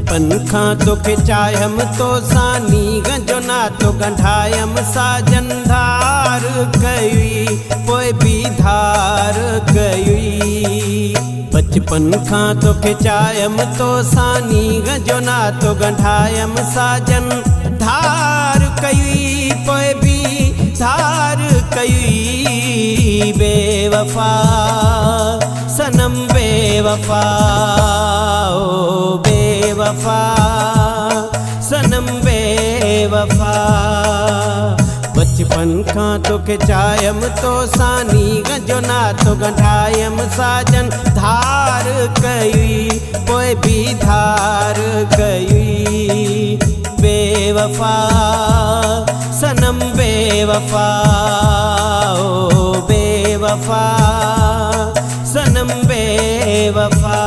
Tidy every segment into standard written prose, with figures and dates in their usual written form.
बचपन खां तोखे चाहियम तो सानी गंजो ना तो गंढायम साजन धार कई पोइ भी धार कई। बचपन खां तोखे चाहियम तो सानी गंजो ना तो गंढायम साजन धार कई पोइ भी धार कई। बेवफा सनम बेवफा ओ बेवफा सनम बेवफा। बचपन खां तोखे चाहियम तो सानी गंजो ना तो गंढायम साजन धार कई पोइ भी धार कई। बेवफा सनम बेवफा ओ बेवफा सनम बेवफा।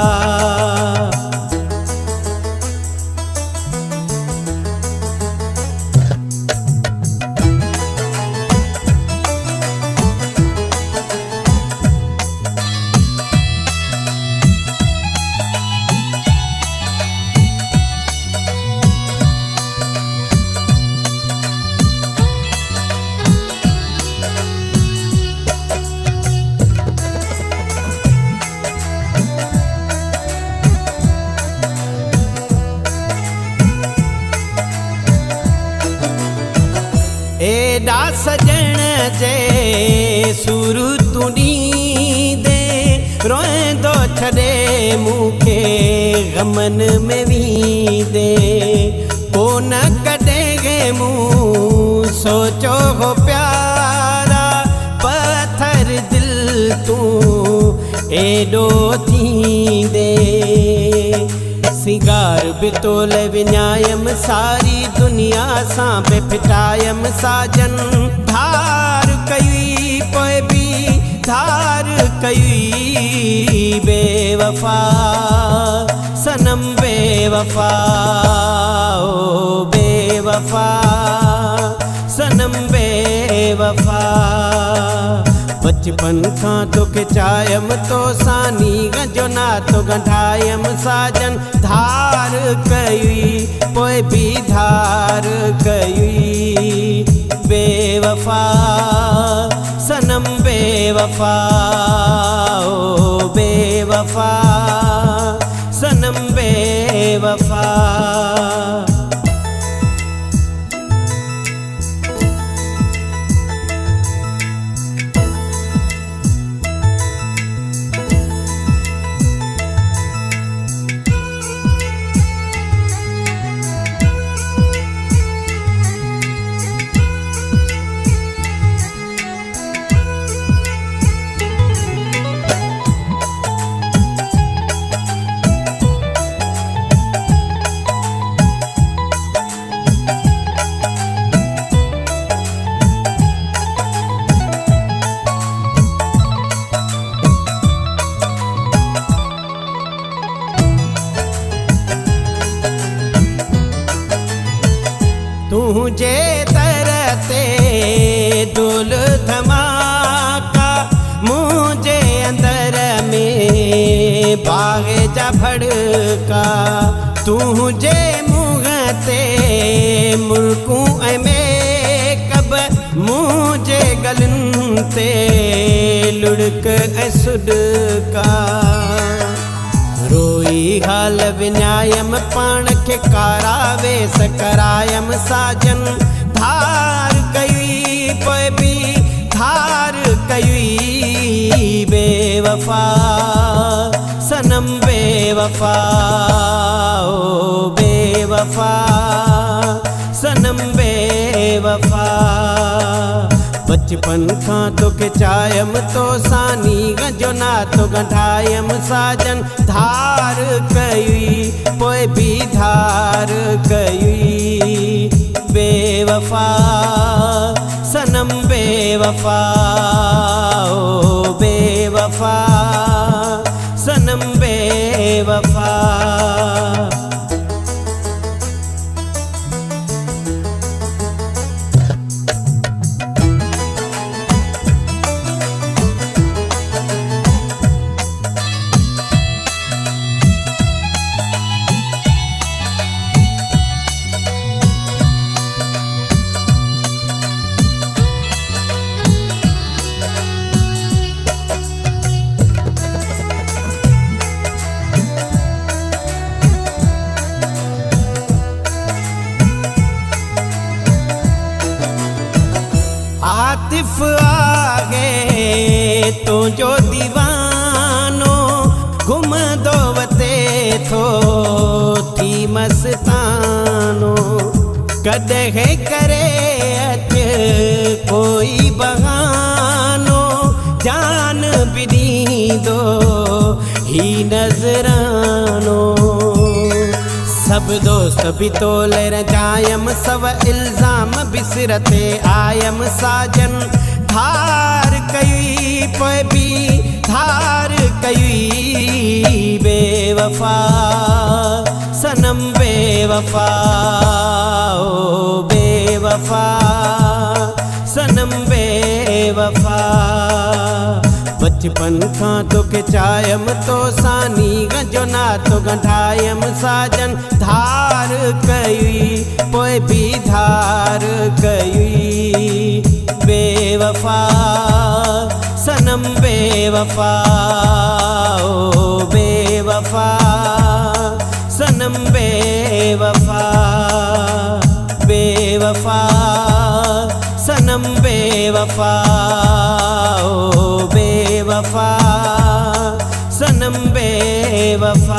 एडा सजण जे सुर तुनी दे रोएंदो छॾे मूंखे गमन में वी दे। कोन कॾहिं मूं सोचो हो प्यारा पत्थर दिल तूं एडो थींदे। सिंगार बितोल विञायम सारी दुनिया सां बेफिटायम साजन धार कई पोइ भी धार कई। बेवफा सनम बेवफा ओ बेवफा सनम बेवफा। बचपन खां तोखे चाहियम तो सानी गंजो ना तो गंढायम साजन धार कई पोइ भी धार कई। बेवफा सनम बेवफा ओ बेवफा सनम बेवफा। तुझे दर ते दुल धमाका मुझे अंदर में बागे जा भड़का। तुझे मुँह ते मुल्कूं ऐं मेकअब मुझे गलन ते लुढ़क ऐं सुडका। रोई हाल विञायम पाण खे कारावे सकरायम साजन धार कई पोइ भी धार कई। बेवफा सनम बेवफा ओ बेवफा सनम बेवफा। बचपन खां तोखे चाहियम तो सानी गंजो ना तो गंढायम साजन धार कई पोइ भी धार कई। बेवफा सनम बेवफा ओ बेवफा सनम बेवफा। आसिफ आगे तो जो दीवानो घुम दो वते थो थी मस्तानो कदे करे अच कोई बहानो जान भी दींदो ही नजरानो सब दोस्त भी तोले रजायम सब इल्जाम बिसरते आयम साजन धार कई पोइ भी धार कई बेवफा सनम बेवफा ओ बेवफा सनम बेवफा बचपन खां तोखे चायम तो सानी गंजो नातो गंढायम साजन धार कई पोइ भी धार कई बेवफा सनम बेवफा ओ बेवफा सनम बेवफा बेवफा सनम बेवफा ओ बेवफा सनम बेवफा